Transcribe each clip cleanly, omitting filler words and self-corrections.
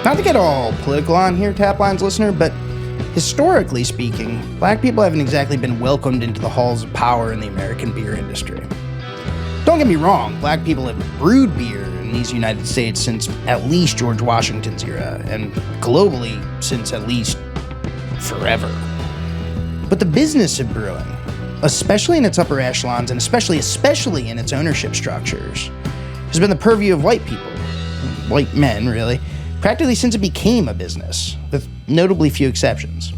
Not to get all political on here, Taplines listener, but historically speaking, black people haven't exactly been welcomed into the halls of power in the American beer industry. Don't get me wrong, black people have brewed beer in these United States since at least George Washington's era, and globally since at least forever. But the business of brewing, especially in its upper echelons and especially in its ownership structures, has been the purview of white people, white men really, practically since it became a business, with notably few exceptions.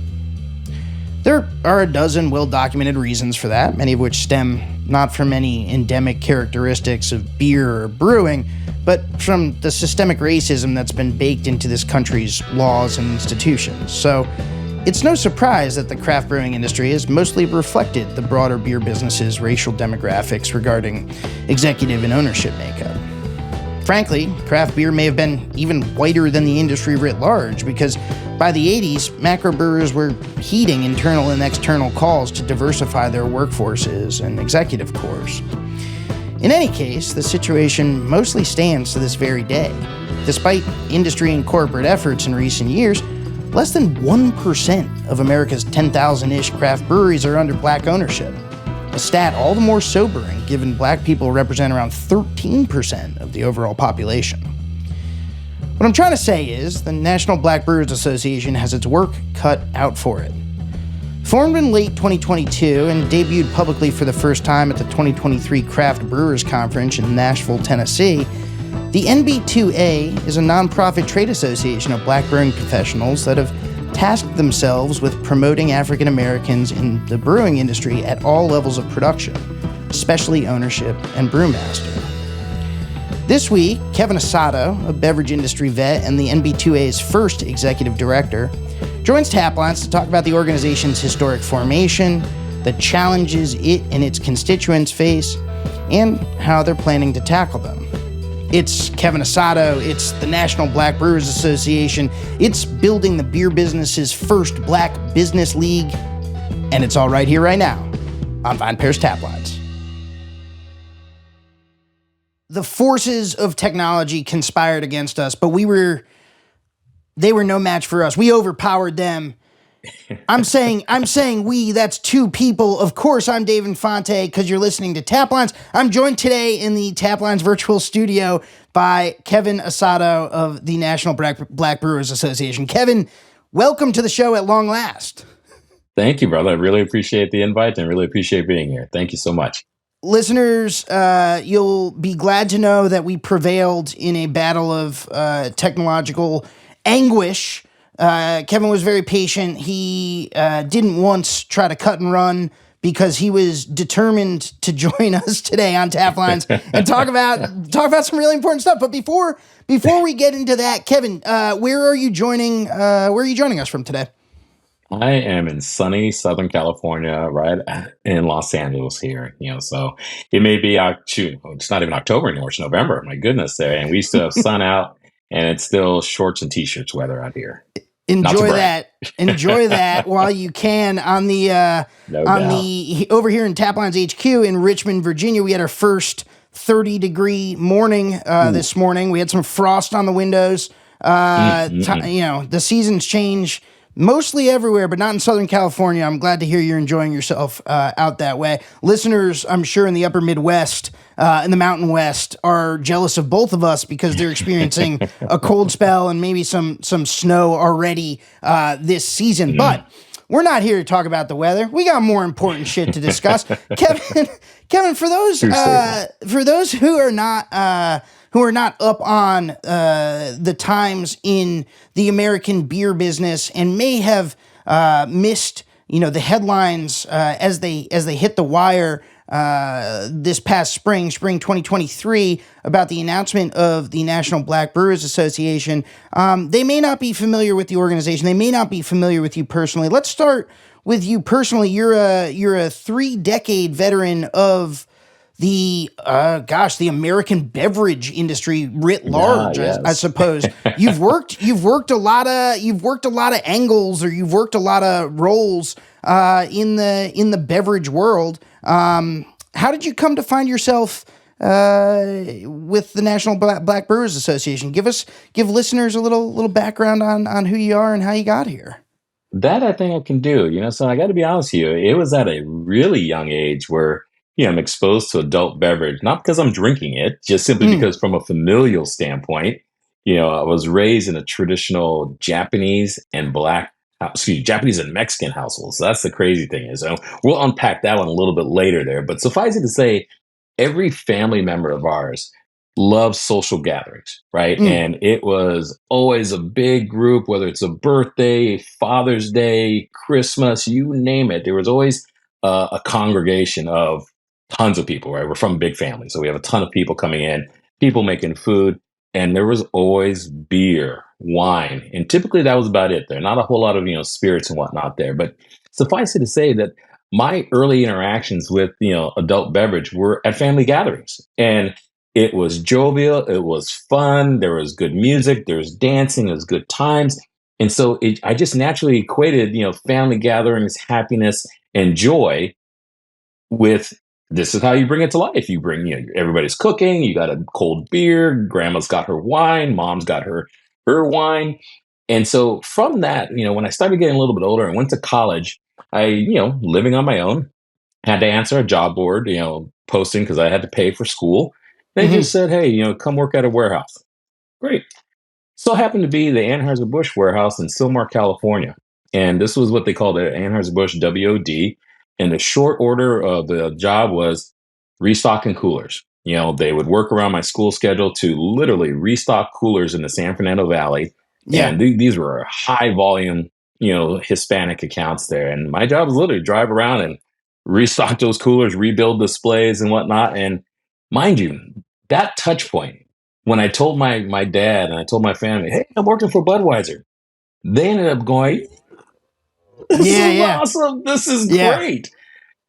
There are a dozen well-documented reasons for that, many of which stem not from any endemic characteristics of beer or brewing, but from the systemic racism that's been baked into this country's laws and institutions. So it's no surprise that the craft brewing industry has mostly reflected the broader beer business's racial demographics regarding executive and ownership makeup. Frankly, craft beer may have been even whiter than the industry writ large, because by the 80s, macro brewers were heeding internal and external calls to diversify their workforces and executive corps. In any case, the situation mostly stands to this very day. Despite industry and corporate efforts in recent years, less than 1% of America's 10,000-ish craft breweries are under black ownership. A stat all the more sobering given black people represent around 13% of the overall population. What I'm trying to say is the National Black Brewers Association has its work cut out for it. Formed in late 2022 and debuted publicly for the first time at the 2023 Craft Brewers Conference in Nashville, Tennessee, the NB2A is a nonprofit trade association of black brewing professionals that have tasked themselves with promoting African Americans in the brewing industry at all levels of production, especially ownership and brewmaster. This week, Kevin Asato, a beverage industry vet and the NB2A's first executive director, joins Taplines to talk about the organization's historic formation, the challenges it and its constituents face, and how they're planning to tackle them. It's Kevin Asato, it's the National Black Brewers Association, it's building the beer business's first black business league, and it's all right here, right now, on VinePair's Taplines. The forces of technology conspired against us, but they were no match for us. We overpowered them. I'm saying we, that's two people. Of course, I'm Dave Infante because you're listening to Taplines. I'm joined today in the Taplines virtual studio by Kevin Asato of the National Black Brewers Association. Kevin, welcome to the show at long last. Thank you, brother. I really appreciate the invite and really appreciate being here. Thank you so much. Listeners, you'll be glad to know that we prevailed in a battle of technological anguish. Kevin was very patient. He didn't once try to cut and run because he was determined to join us today on Taplines and talk about some really important stuff. But before we get into that, Kevin, where are you joining us from today? I am in sunny Southern California, right in Los Angeles here. So it may be it's not even October anymore. It's November. My goodness, and we still have sun out, and it's still shorts and t-shirts weather out here. Enjoy that while you can on the over here in Taplines HQ in Richmond, Virginia. We had our first 30-degree morning this morning. We had some frost on the windows. The seasons change mostly everywhere, but not in Southern California. I'm glad to hear you're enjoying yourself out that way. Listeners, I'm sure in the upper Midwest, in the Mountain West, are jealous of both of us because they're experiencing a cold spell and maybe some snow already this season. But we're not here to talk about the weather. We got more important shit to discuss. Kevin, for those who are not up on the times in the American beer business and may have missed, the headlines as they hit the wire this past spring 2023, about the announcement of the National Black Brewers Association. They may not be familiar with the organization. They may not be familiar with you personally. Let's start with you personally. You're a 3-decade veteran of the American beverage industry writ large. Yes. I suppose you've worked a lot of angles, or you've worked a lot of roles in the beverage world. How did you come to find yourself with the National Black Brewers Association. Give listeners a little background on who you are and how you got here. That I think I can do. So I got to be honest with you. It was at a really young age where, I'm exposed to adult beverage, not because I'm drinking it, just simply Mm, because from a familial standpoint, I was raised in a traditional Japanese and Japanese and Mexican household. So that's the crazy thing is, we'll unpack that one a little bit later there. But suffice it to say, every family member of ours loves social gatherings, right? mm. And it was always a big group, whether it's a birthday, Father's Day, Christmas, you name it. There was always a congregation of tons of people, right? We're from a big family. So we have a ton of people coming in, people making food, and there was always beer, wine. And typically that was about it there. Not a whole lot of, spirits and whatnot there. But suffice it to say that my early interactions with, adult beverage were at family gatherings. And it was jovial. It was fun. There was good music. There was dancing. It was good times. And so I just naturally equated, family gatherings, happiness, and joy with this is how you bring it to life. You bring, everybody's cooking. You got a cold beer. Grandma's got her wine. Mom's got her wine. And so from that, when I started getting a little bit older and went to college, living on my own, had to answer a job board, posting because I had to pay for school. They Hmm. just said, hey, come work at a warehouse. Great. So it happened to be the Anheuser-Busch warehouse in Sylmar, California. And this was what they called the Anheuser-Busch WOD. And the short order of the job was restocking coolers. They would work around my school schedule to literally restock coolers in the San Fernando Valley. Yeah. And these were high volume, Hispanic accounts there. And my job was literally drive around and restock those coolers, rebuild displays and whatnot. And mind you, that touch point, when I told my dad and I told my family, hey, I'm working for Budweiser, they ended up going, this Yeah. is Yeah. awesome. This is Yeah. great.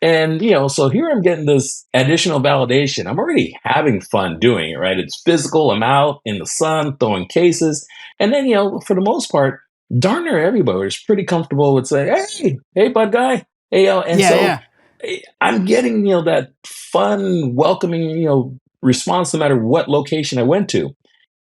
And, so here I'm getting this additional validation. I'm already having fun doing it, right? It's physical. I'm out in the sun throwing cases. And then, for the most part, darn near everybody was pretty comfortable with saying, hey, bud guy. Hey, and Yeah. so Yeah. I'm getting, that fun, welcoming, response no matter what location I went to.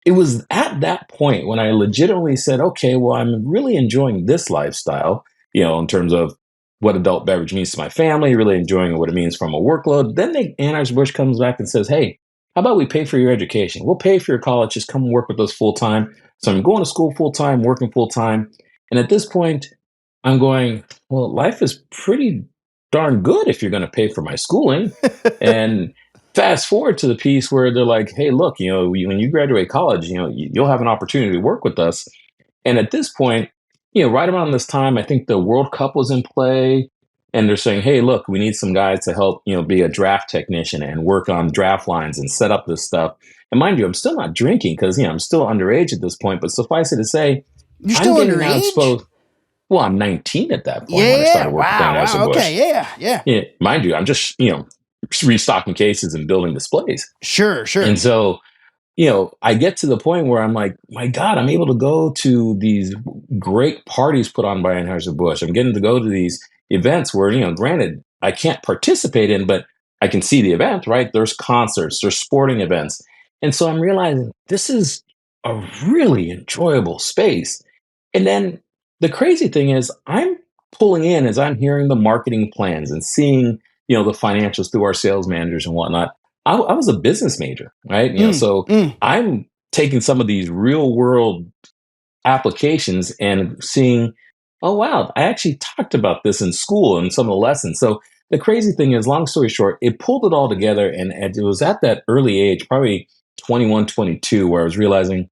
It was at that point when I legitimately said, okay, well, I'm really enjoying this lifestyle, in terms of what adult beverage means to my family, really enjoying what it means from a workload. Then Anheuser-Busch comes back and says, hey, how about we pay for your education? We'll pay for your college. Just come work with us full time. So I'm going to school full time, working full time. And at this point, I'm going, well, life is pretty darn good if you're going to pay for my schooling. And fast forward to the piece where they're like, hey, look, when you graduate college, you'll have an opportunity to work with us. And at this point, right around this time, I think the World Cup was in play. And they're saying, hey, look, we need some guys to help, be a draft technician and work on draft lines and set up this stuff. And mind you, I'm still not drinking because, I'm still underage at this point. But suffice it to say, You're I'm still getting now underage? exposed. Well, I'm 19 at that point Yeah. when I Yeah. started working for Wow. Wow. Anheuser-Busch. Okay. Yeah. Yeah. Yeah, mind you, I'm just, restocking cases and building displays. Sure. Sure. And so, I get to the point where I'm like, my God, I'm able to go to these great parties put on by Anheuser-Busch. I'm getting to go to these events where, granted, I can't participate in, but I can see the event, right? There's concerts, there's sporting events. And so I'm realizing this is a really enjoyable space. And then the crazy thing is, I'm pulling in as I'm hearing the marketing plans and seeing, the financials through our sales managers and whatnot. I was a business major, right? Mm, So mm. I'm taking some of these real world applications and seeing, oh, wow, I actually talked about this in school and some of the lessons. So the crazy thing is, long story short, it pulled it all together. And it was at that early age, probably 21, 22, where I was realizing,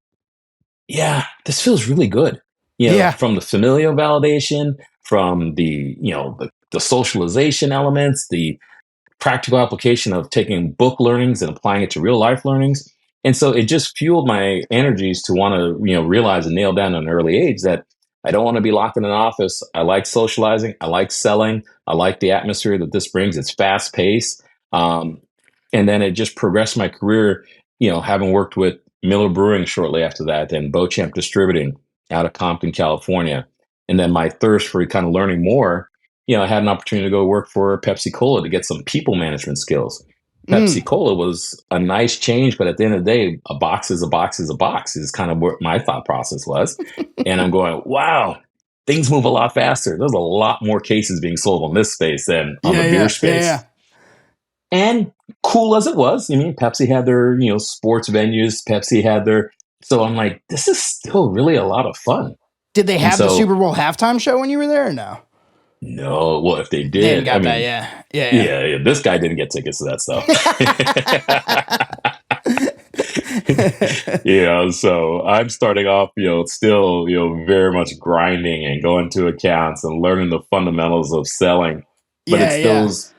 yeah, this feels really good. Yeah. From the familial validation, from the socialization elements, the practical application of taking book learnings and applying it to real life learnings. And so it just fueled my energies to want to, realize and nail down at an early age that I don't want to be locked in an office. I like socializing. I like selling. I like the atmosphere that this brings. It's fast paced. Um, and then it just progressed my career, having worked with Miller Brewing shortly after that, and Beauchamp Distributing out of Compton, California. And then my thirst for kind of learning more, I had an opportunity to go work for Pepsi Cola to get some people management skills. Pepsi Mm. Cola was a nice change, but at the end of the day, a box is a box is a box is kind of what my thought process was. And I'm going, wow, things move a lot faster. There's a lot more cases being sold on this space than on the Yeah, beer yeah, yeah, space. yeah. And cool as it was, I mean, Pepsi had their, sports venues, Pepsi had their, so I'm like, this is still really a lot of fun. Did they And have the so, Super Bowl halftime show when you were there or no? no, well, if they They hadn't did, I got that, mean, yeah. Yeah, yeah, this guy didn't get tickets to that stuff. So I'm starting off, still, very much grinding and going to accounts and learning the fundamentals of selling. But yeah, it's yeah. those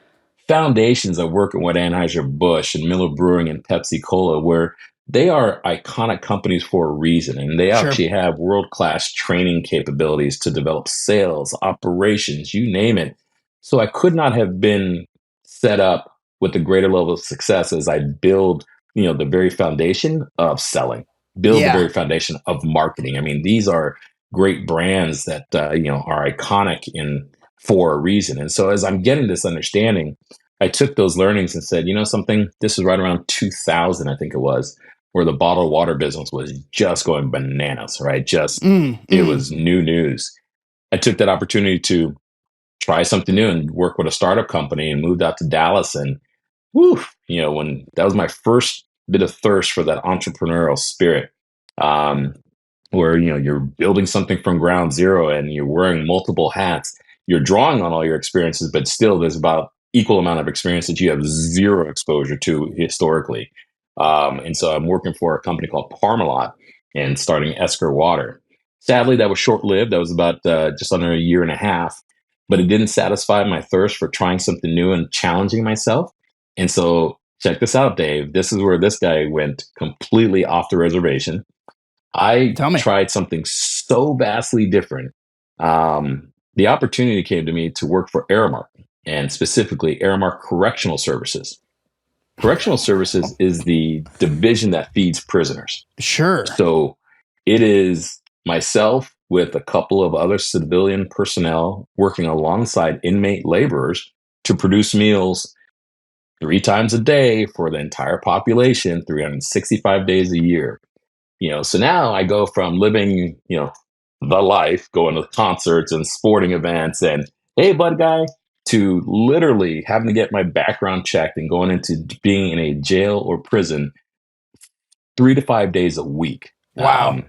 foundations of working with Anheuser-Busch and Miller Brewing and Pepsi Cola where they are iconic companies for a reason. And they Sure. actually have world-class training capabilities to develop sales, operations, you name it. So I could not have been set up with a greater level of success as I build the very foundation of selling, build the Yeah. very foundation of marketing. I mean, these are great brands that are iconic in for a reason. And so as I'm getting this understanding, I took those learnings and said, something, this was right around 2000, I think it was, where the bottled water business was just going bananas, right? Just Mm, it mm. was new news. I took that opportunity to try something new and work with a startup company and moved out to Dallas. And whew, when that was my first bit of thirst for that entrepreneurial spirit, um, where you're building something from ground zero and you're wearing multiple hats. You're drawing on all your experiences, but still, there's about equal amount of experience that you have zero exposure to historically. And so, I'm working for a company called Parmalat and starting Esker Water. Sadly, that was short lived. That was about just under a year and a half, but it didn't satisfy my thirst for trying something new and challenging myself. And so, check this out, Dave. This is where this guy went completely off the reservation. I Tell me. tried something so vastly different. The opportunity came to me to work for Aramark and specifically Aramark Correctional Services. Correctional Services is the division that feeds prisoners. Sure. So it is myself with a couple of other civilian personnel working alongside inmate laborers to produce meals 3 times a day for the entire population, 365 days a year. So now I go from living, the life, going to concerts and sporting events and hey, bud guy, to literally having to get my background checked and going into being in a jail or prison 3 to 5 days a week. Wow.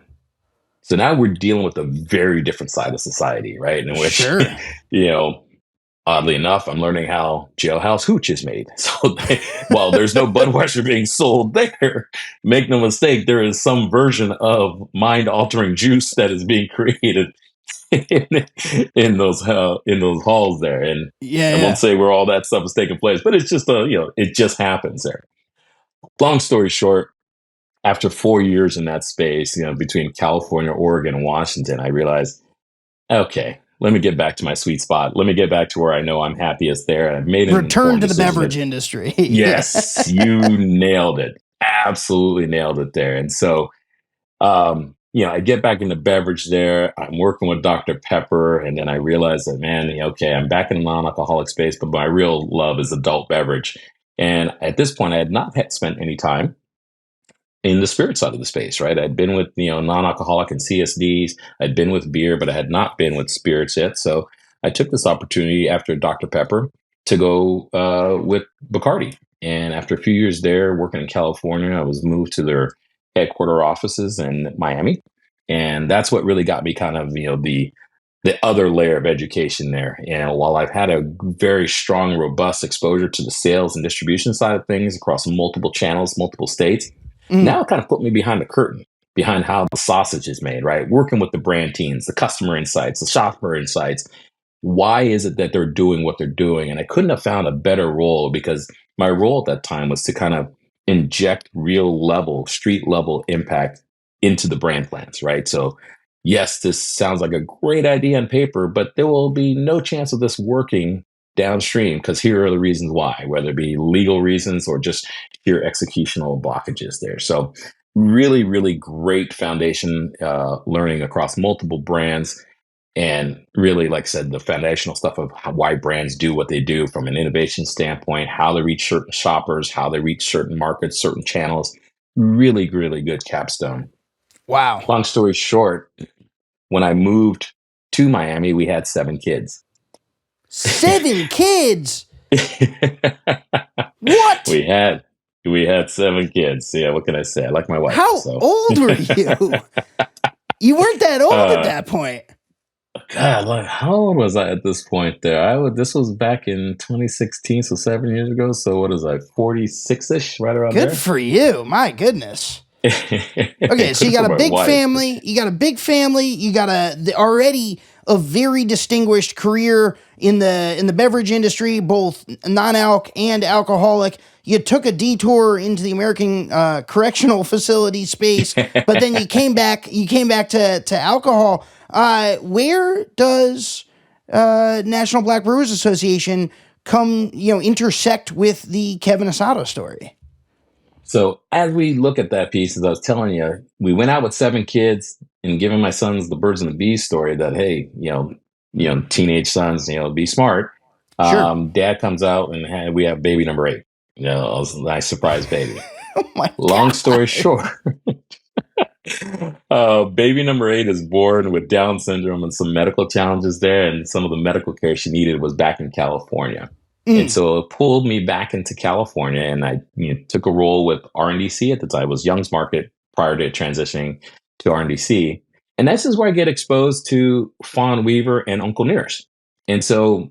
So now we're dealing with a very different side of society, right? In which, Sure. you know, oddly enough, I'm learning how jailhouse hooch is made. So while there's no Budweiser being sold there, make no mistake, there is some version of mind-altering juice that is being created in, in those halls there. And Yeah, I won't yeah. say where all that stuff is taking place, but it's just it just happens there. Long story short, after 4 years in that space, between California, Oregon, and Washington, I realized, okay, let me get back to my sweet spot. Let me get back to where I know I'm happiest there. And I've made an Return informed to the decision beverage that, industry. yes, you nailed it. Absolutely nailed it there. And so, I get back into beverage there. I'm working with Dr. Pepper. And then I realize that, man, okay, I'm back in the non alcoholic space, but my real love is adult beverage. And at this point, I had not had spent any time in the spirit side of the space, right? I'd been with, non-alcoholic and CSDs. I'd been with beer, but I had not been with spirits yet. So I took this opportunity after Dr. Pepper to go with Bacardi. And after a few years there working in California, I was moved to their headquarter offices in Miami. And that's what really got me kind of, the other layer of education there. While I've had a very strong, robust exposure to the sales and distribution side of things across multiple channels, multiple states, Mm. now it kind of put me behind the curtain, behind how the sausage is made, right? Working with the brand teams, the customer insights, the shopper insights. Why is it that they're doing what they're doing? And I couldn't have found a better role because my role at that time was to kind of inject real level, street level impact into the brand plans, right? So, yes, this sounds like a great idea on paper, but there will be no chance of this working downstream because here are the reasons why, whether it be legal reasons or just sheer executional blockages there. So, really, really great foundation learning across multiple brands. and really, like I said, the foundational stuff of why brands do what they do from an innovation standpoint, how they reach certain shoppers, how they reach certain markets, certain channels. Really, really good capstone. Wow. Long story short, when I moved to Miami, we had 7 kids. 7 kids. What? we had we had 7 kids. Yeah, what can I say? I like my wife. How So old were you? You weren't that old at uh that point. God, like how old was I at this point there? This was back in 2016, so 7 years ago. So what is I, 46-ish, right around Good there? for you. My goodness. Okay, so you Good got for a my big wife. family. You got a big family. You got already a very distinguished career in the beverage industry, both non-alc and alcoholic. You took a detour into the American correctional facility space, but then you came back. You came back to alcohol. Where does National Black Brewers Association come? Intersect with the Kevin Asato story. So as we look at that piece, as I was telling you, we went out with 7 kids and giving my sons the birds and the bees story that, hey, teenage sons, be smart. Sure. Dad comes out and we have baby number 8. It was a nice surprise baby. Oh my Long story god. short, baby number 8 is born with Down syndrome and some medical challenges there, and some of the medical care she needed was back in California. And Mm. so it pulled me back into California, and I took a role with RNDC at the time. It was Young's Market prior to transitioning to RNDC. And this is where I get exposed to Fawn Weaver and Uncle Nearest. And so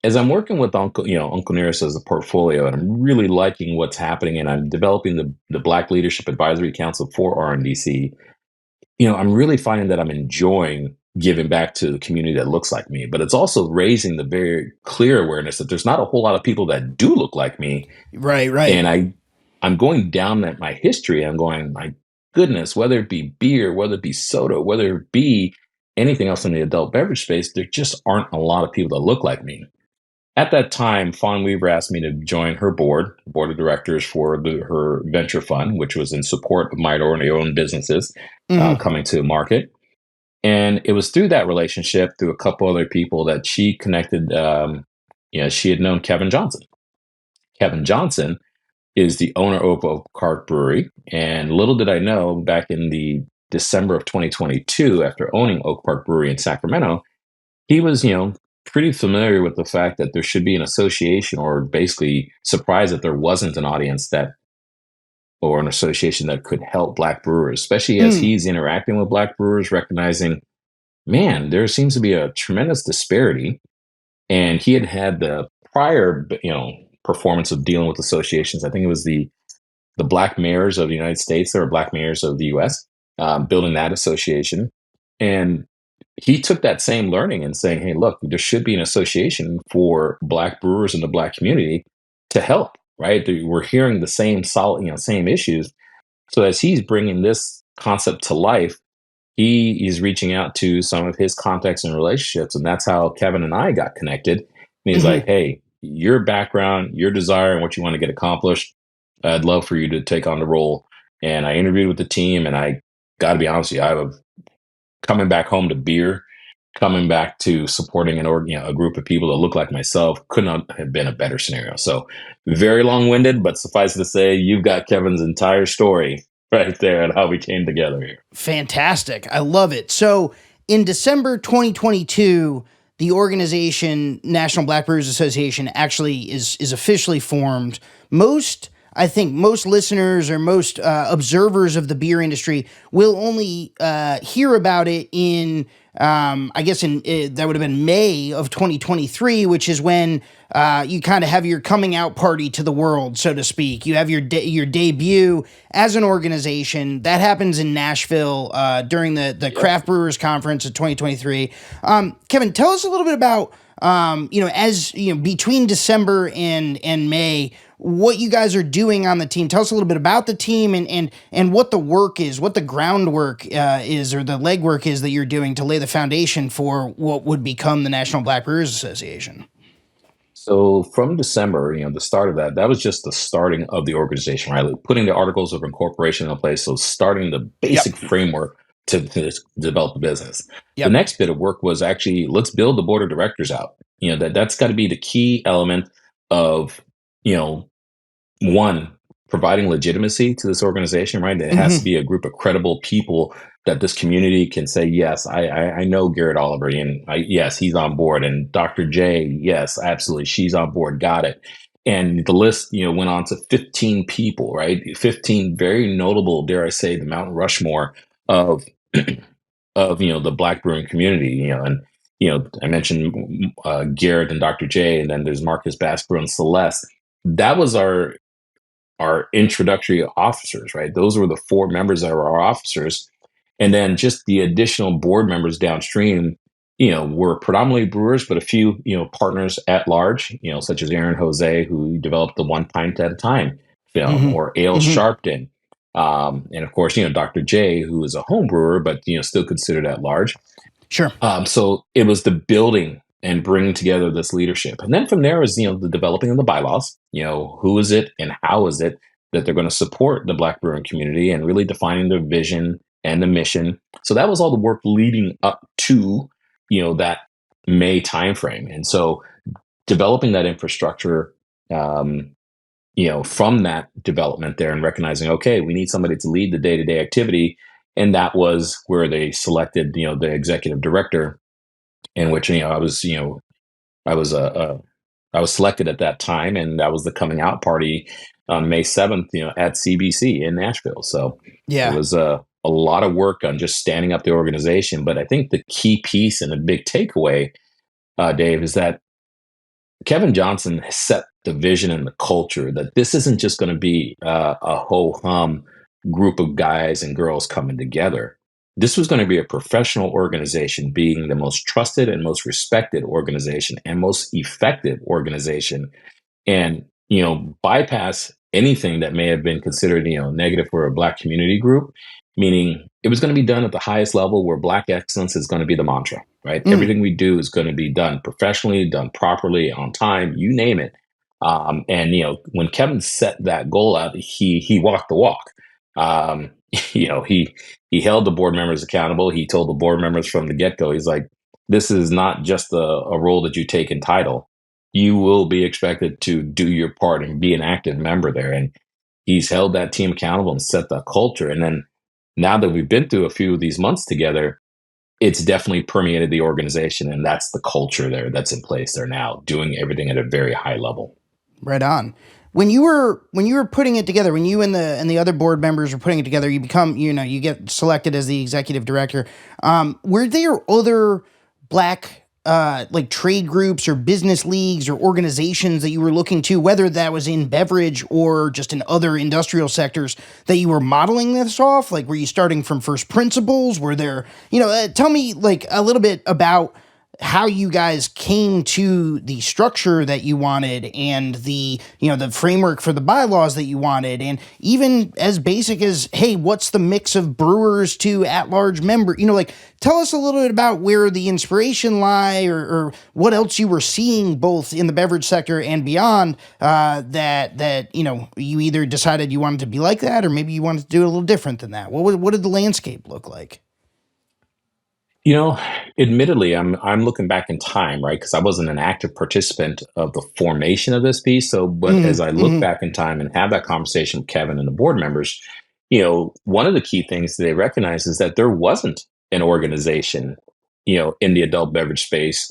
as I'm working with Uncle Nearest as a portfolio, and I'm really liking what's happening, and I'm developing the Black Leadership Advisory Council for RNDC, I'm really finding that I'm enjoying giving back to the community that looks like me, but it's also raising the very clear awareness that there's not a whole lot of people that do look like me. Right, right. And I'm going down my history. I'm going, my goodness, whether it be beer, whether it be soda, whether it be anything else in the adult beverage space, there just aren't a lot of people that look like me. At that time, Fawn Weaver asked me to join her board of directors for her venture fund, which was in support of minority-owned businesses Hmm. coming to market. And it was through that relationship, through a couple other people, that she connected. She had known Kevin Johnson. Kevin Johnson is the owner of Oak Park Brewery. And little did I know, back in the December of 2022, after owning Oak Park Brewery in Sacramento, he was, pretty familiar with the fact that there should be an association, or basically surprised that there wasn't an audience that, or an association that could help Black brewers, especially as Mm. he's interacting with Black brewers, recognizing, man, there seems to be a tremendous disparity. And he had the prior, performance of dealing with associations. I think it was the Black mayors of the United States, or Black mayors of the U.S., building that association. And he took that same learning and saying, hey, look, there should be an association for Black brewers in the Black community to help, right? We're hearing the same same issues. So as he's bringing this concept to life, he is reaching out to some of his contacts and relationships. And that's how Kevin and I got connected. And he's like, Hmm. hey, your background, your desire, and what you want to get accomplished, I'd love for you to take on the role. And I interviewed with the team, and I got to be honest with you, I was coming back home to beer, coming back to supporting a group of people that look like myself, could not have been a better scenario. So very long winded, but suffice to say, you've got Kevin's entire story right there and how we came together here. Fantastic. I love it. So in December 2022, the organization National Black Brewers Association actually is officially formed. I think most listeners or most observers of the beer industry will only hear about it in, I guess, that would have been May of 2023, which is when you kind of have your coming out party to the world, so to speak. You have your debut as an organization. That happens in Nashville during the Yep. Craft Brewers Conference of 2023. Kevin, tell us a little bit about, as between December and May, what you guys are doing on the team. Tell us a little bit about the team and what the work is, what the groundwork is, or the legwork is that you're doing to lay the foundation for what would become the National Black Brewers Association. So from December, the start of that was just the starting of the organization, right? Like putting the articles of incorporation in place. So starting the Yep. basic framework to develop the business. The Yep. next bit of work was actually let's build the board of directors out. That's got to be the key element of you know one, providing legitimacy to this organization, right? It has to Hmm. be a group of credible people that this community can say, yes, I know Garrett Oliver, and yes, he's on board, and Dr. J, yes, absolutely, she's on board, got it. And the list, went on to 15 people, right? 15 very notable, dare I say, the Mount Rushmore of of the Black brewing community, and I mentioned Garrett and Dr. J, and then there's Marcus Basper and Celeste. That was our introductory officers, right? Those were the four members that were our officers. And then just the additional board members downstream, were predominantly brewers, but a few, partners at large, such as Aaron Jose, who developed the One Pint at a Time film, Hmm. or Ale Hmm. Sharpton. And of course, Dr. J, who is a home brewer, but, still considered at large. Sure. So it was the building and bringing together this leadership. And then from there is, the developing of the bylaws, who is it and how is it that they're going to support the Black brewing community, and really defining the vision and the mission. So that was all the work leading up to, that May timeframe. And so developing that infrastructure, from that development there, and recognizing, okay, we need somebody to lead the day-to-day activity. And that was where they selected, the executive director, in which I was I was selected at that time, and that was the coming out party on May 7th, at CBC in Nashville. So it Yeah. was a lot of work on just standing up the organization. But I think the key piece and the big takeaway, Dave, is that Kevin Johnson has set the vision and the culture that this isn't just going to be a ho hum group of guys and girls coming together. This was going to be a professional organization, being the most trusted and most respected organization and most effective organization, and bypass anything that may have been considered negative for a Black community group, meaning it was going to be done at the highest level, where Black excellence is going to be the mantra, right? Mm. Everything we do is going to be done professionally, done properly, on time, you name it. And when Kevin set that goal out, he walked the walk. um, he held the board members accountable. He told the board members from the get-go, he's like, this is not just a role that you take in title. You will be expected to do your part and be an active member there. And he's held that team accountable and set that culture. And then, now that we've been through a few of these months together, it's definitely permeated the organization. And that's the culture there that's in place there now, doing everything at a very high level. Right on. When you were putting it together, when you and the other board members were putting it together, you become, you get selected as the executive director. Were there other Black like trade groups or business leagues or organizations that you were looking to, whether that was in beverage or just in other industrial sectors, that you were modeling this off? Like, were you starting from first principles? Were there, tell me like a little bit about how you guys came to the structure that you wanted, and the framework for the bylaws that you wanted, and even as basic as, hey, what's the mix of brewers to at-large member, like, tell us a little bit about where the inspiration lie, or what else you were seeing both in the beverage sector and beyond, that you either decided you wanted to be like that, or maybe you wanted to do it a little different than that. What did the landscape look like? You know, Admittedly, I'm looking back in time, right? Because I wasn't an active participant of the formation of this piece. So, but as Mm-hmm. I look Mm-hmm. back in time and have that conversation with Kevin and the board members, one of the key things they recognize is that there wasn't an organization, in the adult beverage space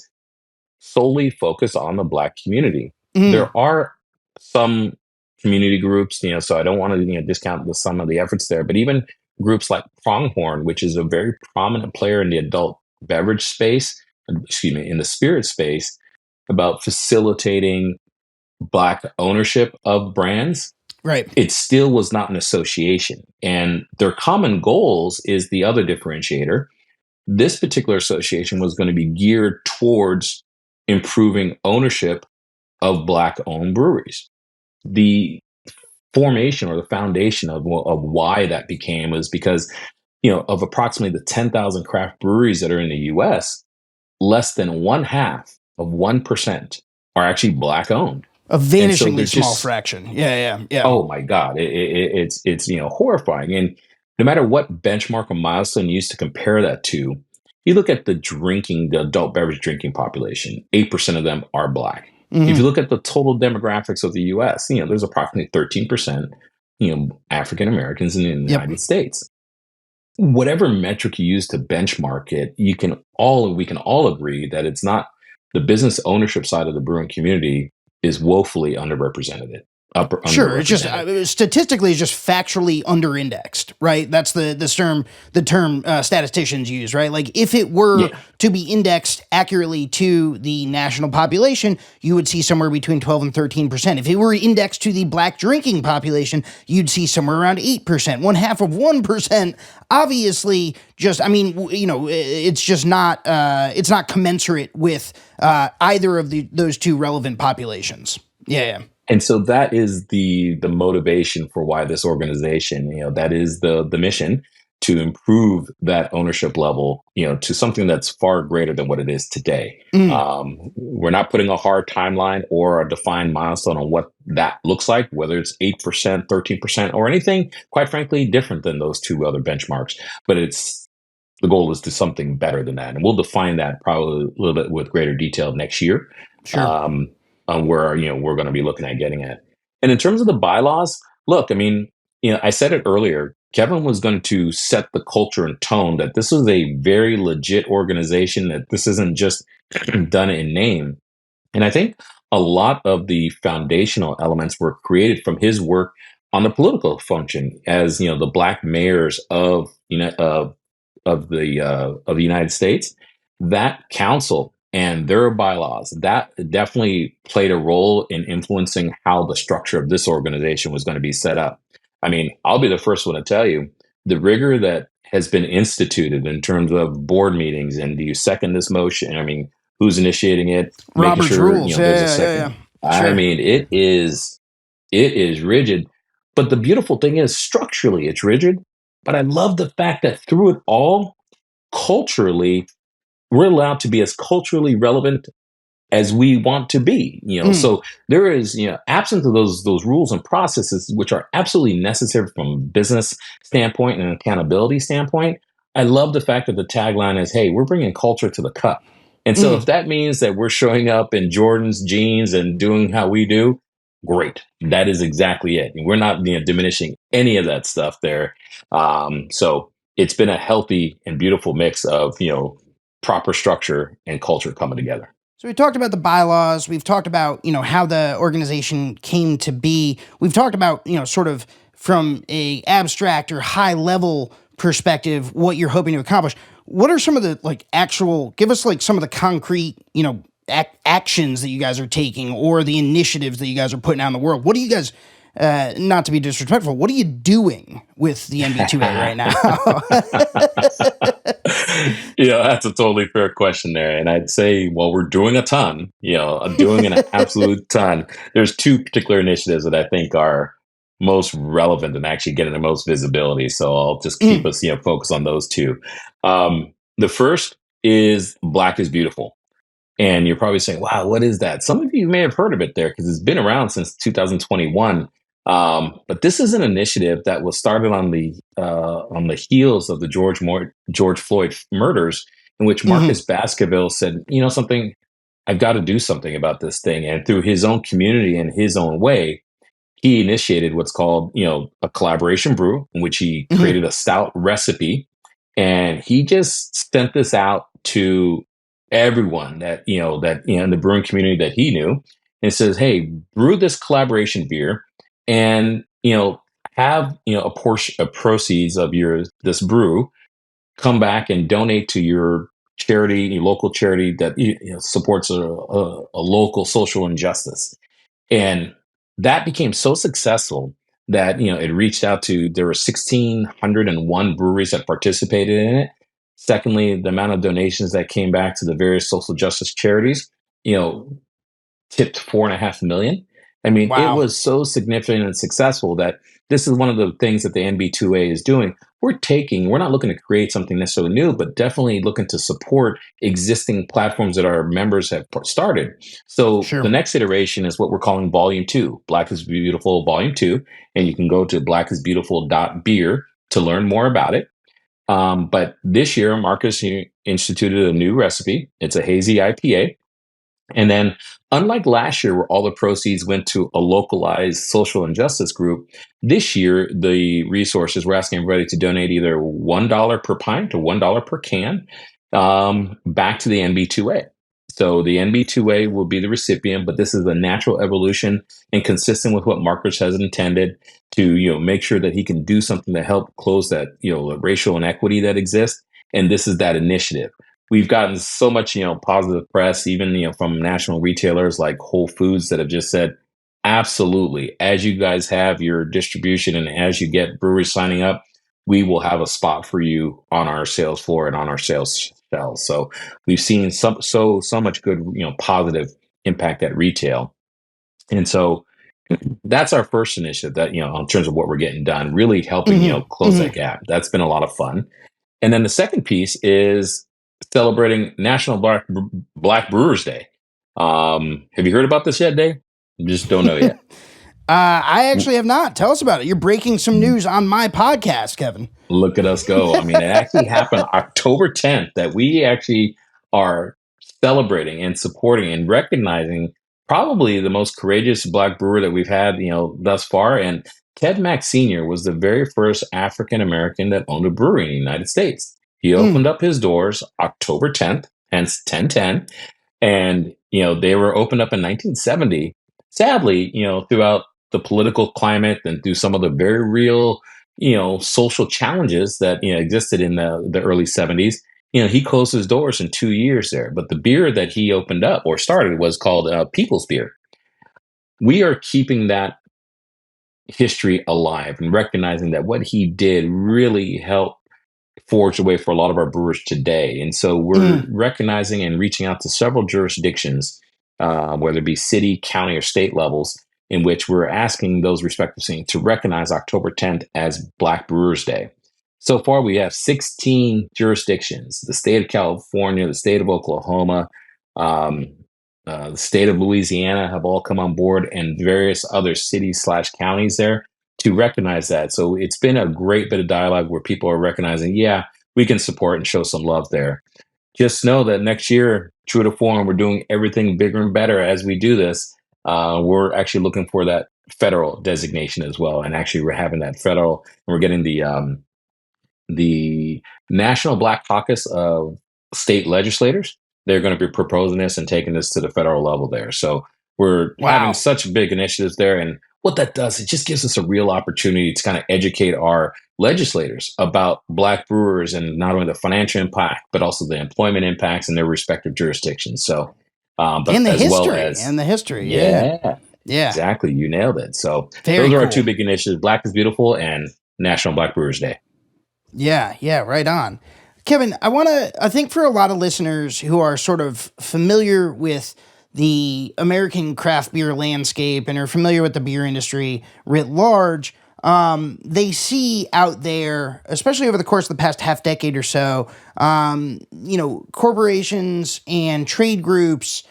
solely focused on the Black community. Mm-hmm. There are some community groups, so I don't want to discount some of the efforts there, but even groups like Pronghorn, which is a very prominent player in the adult beverage space, excuse me, in the spirit space, about facilitating Black ownership of brands. Right. It still was not an association, and their common goals is the other differentiator. This particular association was going to be geared towards improving ownership of Black owned breweries. The formation or the foundation of why that became was because, of approximately the 10,000 craft breweries that are in the US, less than one half of 1% are actually Black owned. A And so vanishingly there's small just, fraction. Yeah, yeah, yeah. oh my God, it's horrifying. And no matter what benchmark or milestone you use to compare that to, you look at the adult beverage drinking population, 8% of them are Black. If you Hmm. look at the total demographics of the US, there's approximately 13%, African Americans in the Yep. United States. Whatever metric you use to benchmark it, we can all agree that it's not the business ownership side of the brewing community is woefully Sure, it's just underrepresented. statistically, it's just factually under-indexed, right? That's the term statisticians use, right? Like if it were Yeah. to be indexed accurately to the national population, you would see somewhere between 12 and 13%. If it were indexed to the Black drinking population, you'd see somewhere around 8%, one half of 1%. Obviously, just I mean, it's just not it's not commensurate with either of those two relevant populations. Yeah, yeah. And so that is the motivation for why this organization, that is the mission to improve that ownership level, to something that's far greater than what it is today. Mm, We're not putting a hard timeline or a defined milestone on what that looks like, whether it's 8%, 13%, or anything, quite frankly, different than those two other benchmarks. But the goal is to something better than that. And we'll define that probably a little bit with greater detail next year. sure. Um, on where we're going to be looking at getting at. And in terms of the bylaws, look, I mean, I said it earlier. Kevin was going to set the culture and tone that this is a very legit organization. That this isn't just done in name. And I think a lot of the foundational elements were created from his work on the political function as the Black mayors of the United States. That council and their bylaws that definitely played a role in influencing how the structure of this organization was going to be set up. I mean, I'll be the first one to tell you the rigor that has been instituted in terms of board meetings and do you second this motion? I mean, who's initiating it, making Robert's sure rules. there's a Yeah, yeah, second. yeah. I Sure. mean, it is rigid, but the beautiful thing is structurally it's rigid. But I love the fact that through it all, culturally, we're allowed to be as culturally relevant as we want to be. Mm, So there is, absent of those rules and processes which are absolutely necessary from a business standpoint and an accountability standpoint. I love the fact that the tagline is, hey, we're bringing culture to the cup. And so mm. if that means that we're showing up in Jordan's jeans and doing how we do, great. That is exactly it. We're not diminishing any of that stuff there. So it's been a healthy and beautiful mix of proper structure and culture coming together. So we talked about the bylaws. We've talked about how the organization came to be. We've talked about sort of from a abstract or high level perspective what you're hoping to accomplish. What are some of the actual? Give us some of the concrete actions that you guys are taking or the initiatives that you guys are putting out in the world. What do you guys? Not to be disrespectful, what are you doing with the NB2A right now? That's a totally fair question there. And I'd say, well, we're doing a ton, doing an absolute ton. There's two particular initiatives that I think are most relevant and actually getting the most visibility. So I'll just keep Mm, us, focused on those two. The first is Black is Beautiful. And you're probably saying, wow, what is that? Some of you may have heard of it there because it's been around since 2021. But this is an initiative that was started on the heels of the George Floyd murders, in which mhm, Marcus Baskerville said, something, I've got to do something about this thing. And through his own community and his own way, he initiated what's called, a collaboration brew, in which he mhm, created a stout recipe. And he just sent this out to everyone in the brewing community that he knew and says, hey, brew this collaboration beer and, have, a portion of proceeds of this brew come back and donate to your charity, your local charity that supports a local social injustice. And that became so successful that it reached out to there were 1,601 breweries that participated in it. Secondly, the amount of donations that came back to the various social justice charities, you know, tipped 4.5 million. I mean, it wow. was so significant and successful that this is one of the things that the NB2A is doing. We're not looking to create something necessarily new, but definitely looking to support existing platforms that our members have started. So the Sure. next iteration is what we're calling Volume 2, Black is Beautiful Volume 2. And you can go to blackisbeautiful.beer to learn more about it. But this year, Marcus instituted a new recipe. It's a hazy IPA. And then, unlike last year, where all the proceeds went to a localized social injustice group, this year, the resources, we're asking everybody to donate either $1 per pint or $1 per can back to the NB2A. So the NB2A will be the recipient, but this is a natural evolution and consistent with what Marcus has intended to, make sure that he can do something to help close that, racial inequity that exists. And this is that initiative. We've gotten so much, positive press, even, from national retailers like Whole Foods that have just said, absolutely, as you guys have your distribution and as you get breweries signing up, we will have a spot for you on our sales floor and on our sales shelves. So we've seen so much good, positive impact at retail. And so that's our first initiative that, in terms of what we're getting done, really helping, close that gap. That's been a lot of fun. And then the second piece is celebrating National Black Brewers Day. Have you heard about this yet, Dave? Just don't know yet. I actually have not. Tell us about it. You're breaking some news on my podcast, Kevin. Look at us go. I mean, it actually happened October 10th that we actually are celebrating and supporting and recognizing probably the most courageous Black brewer that we've had, thus far. And Ted Mack Sr. was the very first African American that owned a brewery in the United States. He opened up his doors October 10th, hence 1010. And, they were opened up in 1970. Sadly, throughout the political climate and through some of the very real, social challenges that, existed in the early 70s, he closed his doors in 2 years there. But the beer that he opened up or started was called People's Beer. We are keeping that history alive and recognizing that what he did really helped forge a way for a lot of our brewers today. And so we're recognizing and reaching out to several jurisdictions, whether it be city, county, or state levels, in which we're asking those respective cities to recognize October 10th as Black Brewers Day. So far, we have 16 jurisdictions: the state of California, the state of Oklahoma, the state of Louisiana have all come on board, and various other cities/counties there to recognize that. So it's been a great bit of dialogue where people are recognizing, yeah, we can support and show some love there. Just know that next year, true to form, we're doing everything bigger and better as we do this. We're actually looking for that federal designation as well. And actually, we're having that federal, and we're getting the National Black Caucus of state legislators. They're going to be proposing this and taking this to the federal level there. So we're having such big initiatives there. And what that does, it just gives us a real opportunity to kind of educate our legislators about Black brewers and not only the financial impact, but also the employment impacts in their respective jurisdictions. So, but and the as history, well as and the history. Yeah, Yeah. exactly. You nailed it. So Very those are our cool. two big initiatives: Black is Beautiful and National Black Brewers Day. Yeah, right on. Kevin, I think for a lot of listeners who are sort of familiar with the American craft beer landscape and are familiar with the beer industry writ large, they see out there, especially over the course of the past half decade or so, corporations and trade groups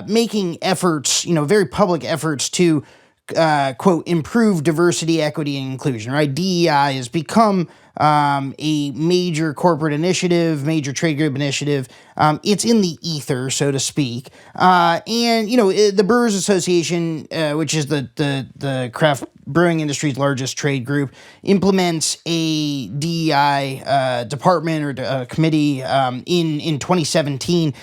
making efforts, very public efforts to quote, improve diversity, equity, and inclusion, right? DEI has become a major corporate initiative, major trade group initiative. It's in the ether, so to speak. And, the Brewers Association, which is the craft brewing industry's largest trade group, implements a DEI department or committee in 2017.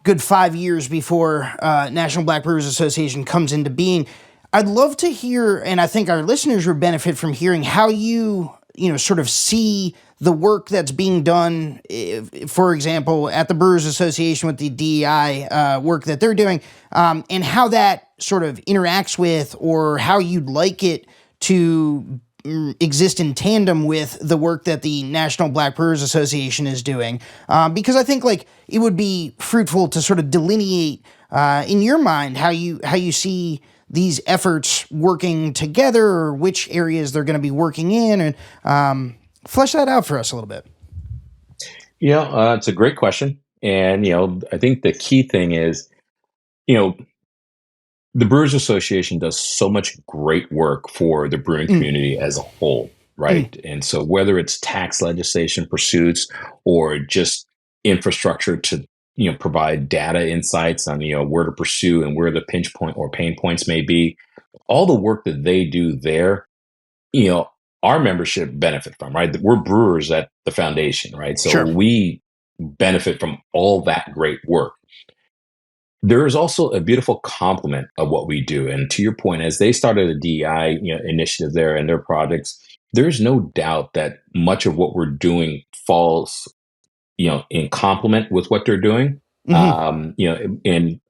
Good 5 years before National Black Brewers Association comes into being. I'd love to hear, and I think our listeners would benefit from hearing how you sort of see the work that's being done, for example, at the Brewers Association with the DEI work that they're doing, and how that sort of interacts with, or how you'd like it to exist in tandem with the work that the National Black Brewers Association is doing, because I think it would be fruitful to sort of delineate in your mind how you see these efforts working together, or which areas they're going to be working in, and flesh that out for us a little bit. It's a great question, and I think the key thing is, the Brewers Association does so much great work for the brewing community as a whole. right? And so whether it's tax legislation pursuits or just infrastructure to provide data insights on where to pursue and where the pinch point or pain points may be, all the work that they do there, you know, our membership benefit from, right? We're brewers at the foundation, right? So Sure. we benefit from all that great work. There is also a beautiful complement of what we do. And to your point, as they started a DEI initiative there and their projects, there's no doubt that much of what we're doing falls, in complement with what they're doing. Hmm. And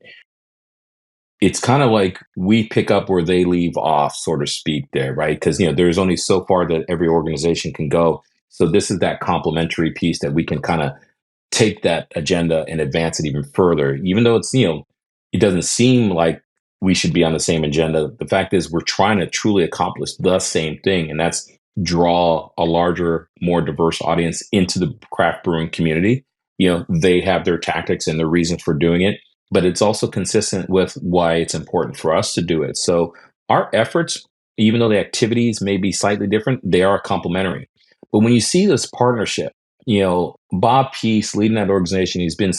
it's kind of like we pick up where they leave off, so to speak, there, right? Because there's only so far that every organization can go. So this is that complementary piece that we can kind of take that agenda and advance it even further, even though it's it doesn't seem like we should be on the same agenda. The fact is we're trying to truly accomplish the same thing, and that's draw a larger, more diverse audience into the craft brewing community. They have their tactics and their reasons for doing it, but it's also consistent with why it's important for us to do it. So our efforts, even though the activities may be slightly different, they are complementary. But when you see this partnership, Bob Peace leading that organization, he's been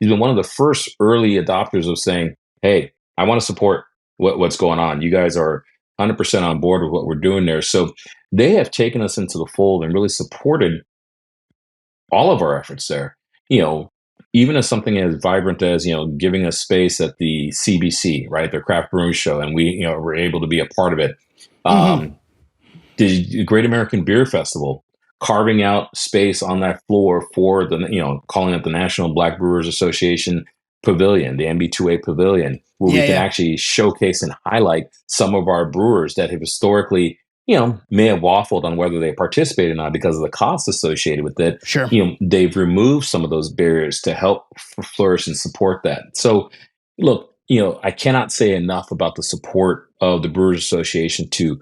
one of the first early adopters of saying, hey, I want to support what's going on. You guys are 100% on board with what we're doing there. So they have taken us into the fold and really supported all of our efforts there. Even as something as vibrant as giving us space at the CBC, right, the Craft Brewing Show, and we were able to be a part of it. Hmm. The Great American Beer Festival, carving out space on that floor for calling it the National Black Brewers Association Pavilion, the NB2A Pavilion, where we Yeah, can yeah. actually showcase and highlight some of our brewers that have historically, may have waffled on whether they participated or not because of the costs associated with it. Sure. They've removed some of those barriers to help flourish and support that. So, look, I cannot say enough about the support of the Brewers Association to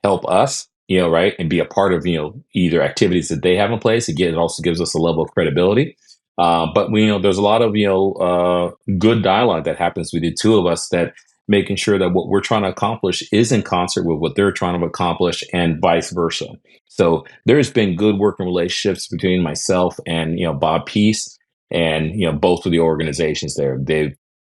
help us, right, and be a part of, either activities that they have in place. Again, it also gives us a level of credibility. But we, there's a lot of, good dialogue that happens with the two of us, that making sure that what we're trying to accomplish is in concert with what they're trying to accomplish, and vice versa. So there's been good working relationships between myself and, Bob Peace, and, both of the organizations there.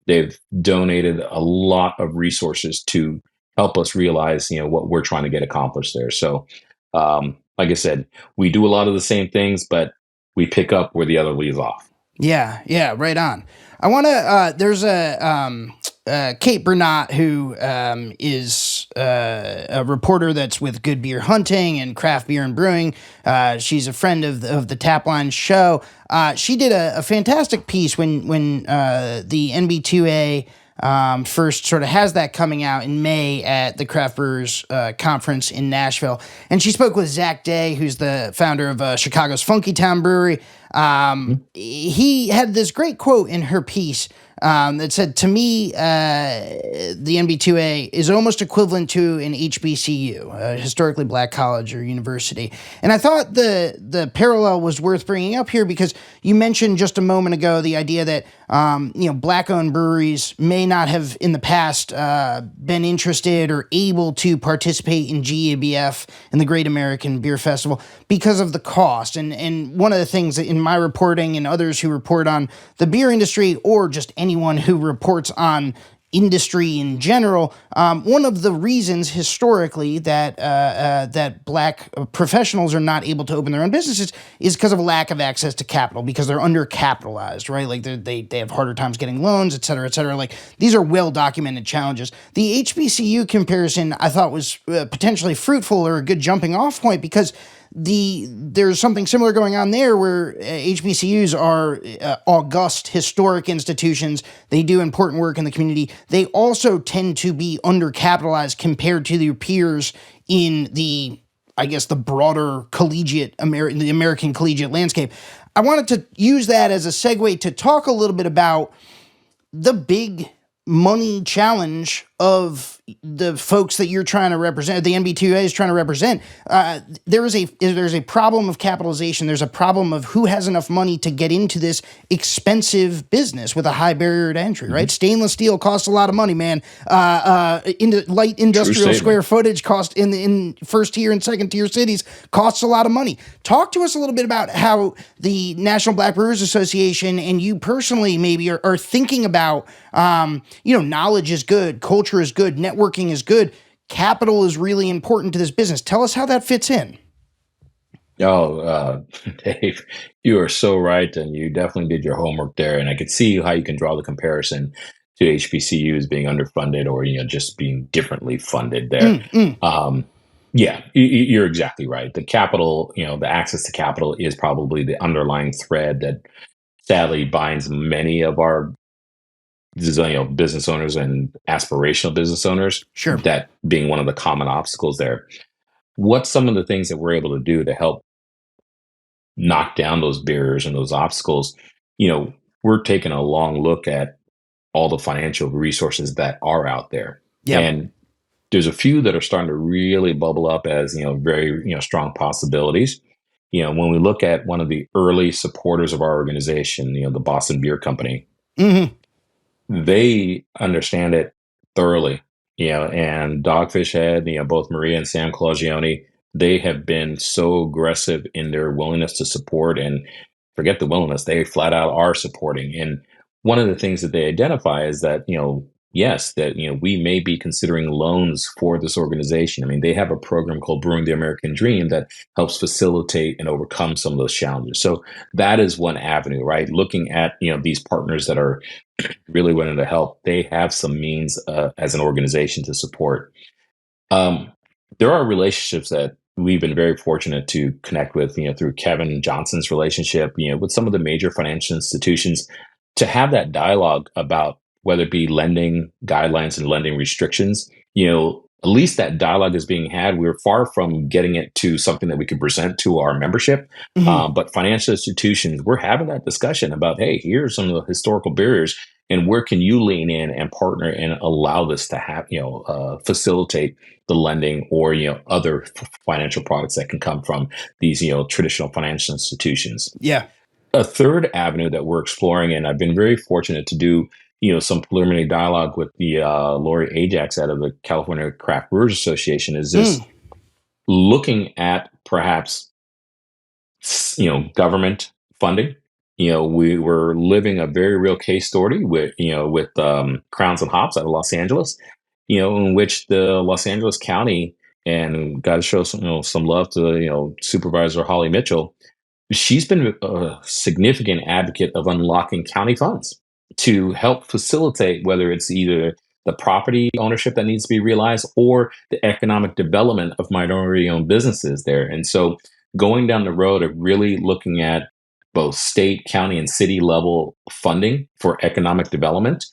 They've donated a lot of resources to help us realize what we're trying to get accomplished there. So like I said, we do a lot of the same things, but we pick up where the other leaves off. Yeah, yeah, right on. I want to. There's Kate Bernat, who is a reporter that's with Good Beer Hunting and Craft Beer and Brewing. She's a friend of the Taplines show. She did a fantastic piece when the NB2A first sort of has that coming out in May at the Craft Brewers Conference in Nashville. And she spoke with Zach Day, who's the founder of Chicago's Funky Town Brewery. He had this great quote in her piece that said, to me, the NB2A is almost equivalent to an HBCU, a historically black college or university. And I thought the parallel was worth bringing up here because you mentioned just a moment ago the idea that black-owned breweries may not have in the past been interested or able to participate in GABF and the Great American Beer Festival because of the cost. And one of the things that in my reporting and others who report on the beer industry, or just anyone who reports on industry in general, one of the reasons historically that that black professionals are not able to open their own businesses is because of a lack of access to capital, because they're undercapitalized, right? Like they have harder times getting loans, et cetera, et cetera. Like these are well documented challenges. The HBCU comparison I thought was potentially fruitful, or a good jumping off point, because there's something similar going on there where HBCUs are august historic institutions. They do important work in the community. They also tend to be undercapitalized compared to their peers in the broader the American collegiate landscape. I wanted to use that as a segue to talk a little bit about the big money challenge of the folks that you're trying to represent, the NBTUA is trying to represent, there's a problem of capitalization. There's a problem of who has enough money to get into this expensive business with a high barrier to entry, right? Stainless steel costs a lot of money, man. Into light industrial square footage cost in first tier and second tier cities costs a lot of money. Talk to us a little bit about how the National Black Brewers Association and you personally maybe are thinking about, knowledge is good, culture is good, networking is good, capital is really important to this business. Tell us how that fits in. Dave, you are so right, and you definitely did your homework there. And I could see how you can draw the comparison to HBCUs being underfunded or just being differently funded there. Yeah, you're exactly right. The capital, the access to capital is probably the underlying thread that sadly binds many of our business owners and aspirational business owners. Sure. That being one of the common obstacles there. What's some of the things that we're able to do to help knock down those barriers and those obstacles? We're taking a long look at all the financial resources that are out there. Yep. And there's a few that are starting to really bubble up as, very, strong possibilities. When we look at one of the early supporters of our organization, the Boston Beer Company, they understand it thoroughly, and Dogfish Head, both Maria and Sam Claugione, they have been so aggressive in their willingness to support, and forget the willingness, they flat out are supporting. And one of the things that they identify is that, yes, that, we may be considering loans for this organization. I mean, they have a program called Brewing the American Dream that helps facilitate and overcome some of those challenges. So that is one avenue, right? Looking at, these partners that are really willing to help. They have some means as an organization to support. There are relationships that we've been very fortunate to connect with, through Kevin Johnson's relationship, with some of the major financial institutions, to have that dialogue about whether it be lending guidelines and lending restrictions. At least that dialogue is being had. We're far from getting it to something that we could present to our membership. But financial institutions, we're having that discussion about, hey, here are some of the historical barriers, and where can you lean in and partner and allow this to have, facilitate the lending or, other financial products that can come from these, traditional financial institutions. Yeah. A third avenue that we're exploring, and I've been very fortunate to do, some preliminary dialogue with the Lori Ajax out of the California Craft Brewers Association, is this looking at perhaps, government funding. We were living a very real case story with Crowns and Hops out of Los Angeles, in which the Los Angeles County, and got to show some love to Supervisor Holly Mitchell. She's been a significant advocate of unlocking county funds to help facilitate whether it's either the property ownership that needs to be realized or the economic development of minority-owned businesses there. And so going down the road of really looking at both state, county, and city level funding for economic development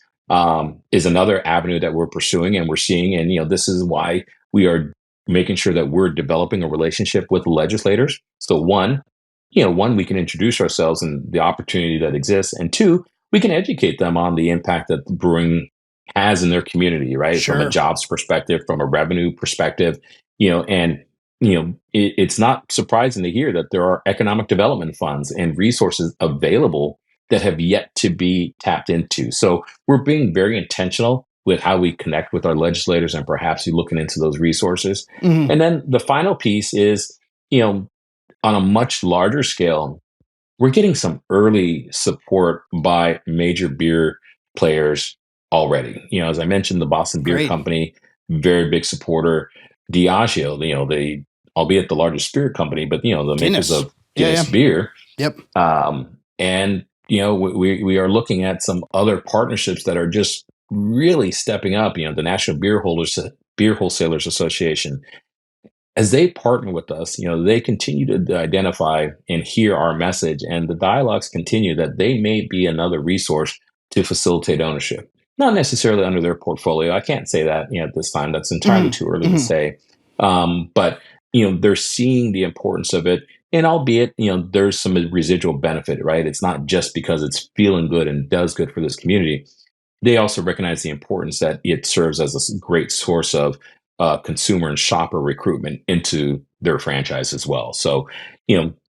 is another avenue that we're pursuing and we're seeing. And, this is why we are making sure that we're developing a relationship with legislators. So one, we can introduce ourselves and the opportunity that exists. And two, we can educate them on the impact that brewing has in their community, right? Sure. From a jobs perspective, from a revenue perspective, it's not surprising to hear that there are economic development funds and resources available that have yet to be tapped into. So we're being very intentional with how we connect with our legislators and perhaps looking into those resources. And then the final piece is, on a much larger scale, we're getting some early support by major beer players already. As I mentioned, the Boston Beer Company, very big supporter. Diageo, they, albeit the largest spirit company, but the makers of Guinness beer. Yep. And we are looking at some other partnerships that are just really stepping up. The National Beer Wholesalers Association, as they partner with us, they continue to identify and hear our message, and the dialogues continue that they may be another resource to facilitate ownership. Not necessarily under their portfolio. I can't say that at this time. That's entirely too early to say. But they're seeing the importance of it, and albeit there's some residual benefit, right? It's not just because it's feeling good and does good for this community. they also recognize the importance that it serves as a great source of consumer and shopper recruitment into their franchise as well. So,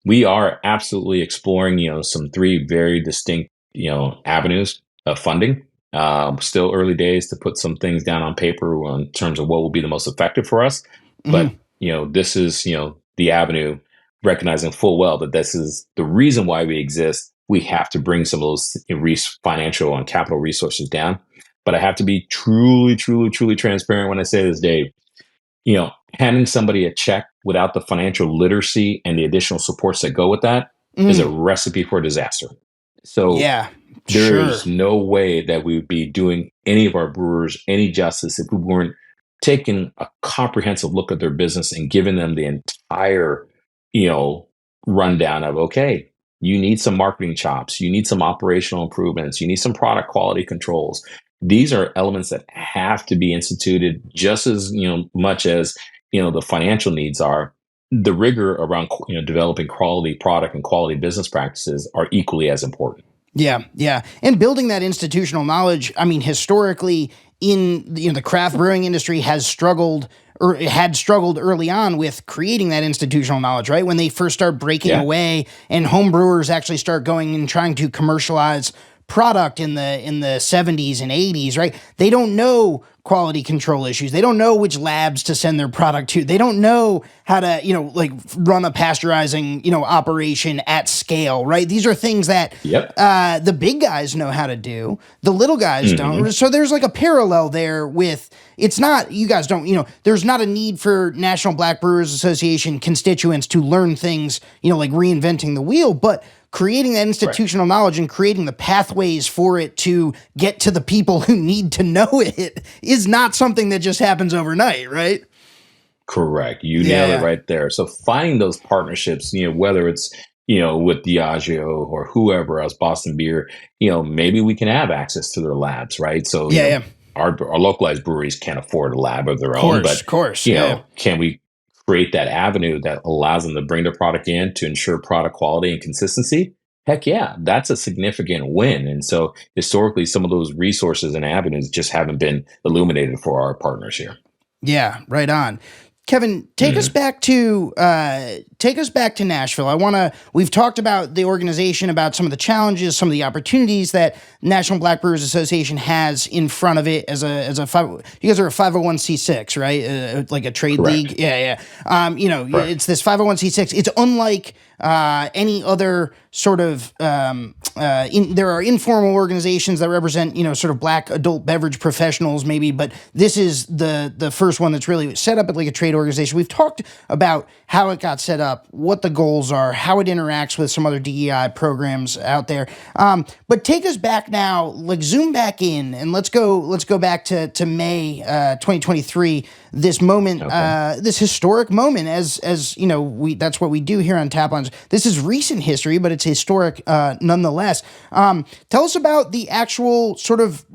we are absolutely exploring, some three very distinct, avenues of funding. Still early days to put some things down on paper in terms of what will be the most effective for us. But, Mhm. this is, the avenue, recognizing full well that this is the reason why we exist. We have to bring some of those financial and capital resources down. But I have to be truly, truly, truly transparent when I say this, Dave. Handing somebody a check without the financial literacy and the additional supports that go with that is a Mm. recipe for disaster. So Yeah, there sure. is no way that we would be doing any of our brewers any justice if we weren't taking a comprehensive look at their business and giving them the entire, you know, rundown of, okay, you need some marketing chops, you need some operational improvements, you need some product quality controls. These are elements that have to be instituted just as, much as, the financial needs are. The rigor around, developing quality product and quality business practices are equally as important. Yeah, yeah. And building that institutional knowledge, I mean, historically in the craft brewing industry has struggled or had struggled early on with creating that institutional knowledge, right? When they first start breaking Yeah. away and home brewers actually start going and trying to commercialize product in the 70s and 80s, right? They don't know quality control issues. They don't know which labs to send their product to. They don't know how to, like run a pasteurizing, operation at scale, right? These are things that Yep. the big guys know how to do. The little guys Hmm. don't. So there's like a parallel there with it's not you guys don't, there's not a need for National Black Brewers Association constituents to learn things, like reinventing the wheel, but creating that Right. institutional knowledge and creating the pathways for it to get to the people who need to know it is not something that just happens overnight, right? Correct. You nailed it Yeah. right there. So finding those partnerships, whether it's, with Diageo or whoever else, Boston Beer, maybe we can have access to their labs, right? So, Yeah, yeah. our localized breweries can't afford a lab of their own, Course, but, course. Yeah. can we create that avenue that allows them to bring their product in to ensure product quality and consistency? Heck yeah, that's a significant win. And so historically, some of those resources and avenues just haven't been illuminated for our partners here. Yeah, right on. Kevin, Mhm. take us back to Nashville. We've talked about the organization, about some of the challenges, some of the opportunities that National Black Brewers Association has in front of it you guys are a 501c6, right? Like a trade Correct. league. Yeah, yeah. Correct. It's this 501c6. It's unlike any other sort of there are informal organizations that represent sort of black adult beverage professionals maybe, but this is the first one that's really set up like a trade organization. We've talked about how it got set up, what the goals are, how it interacts with some other DEI programs out there. But take us back now, like zoom back in and let's go back to May 2023. This moment, Okay. this historic moment, as we that's what we do here on Taplines. This is recent history, but it's historic nonetheless. Tell us about the actual sort of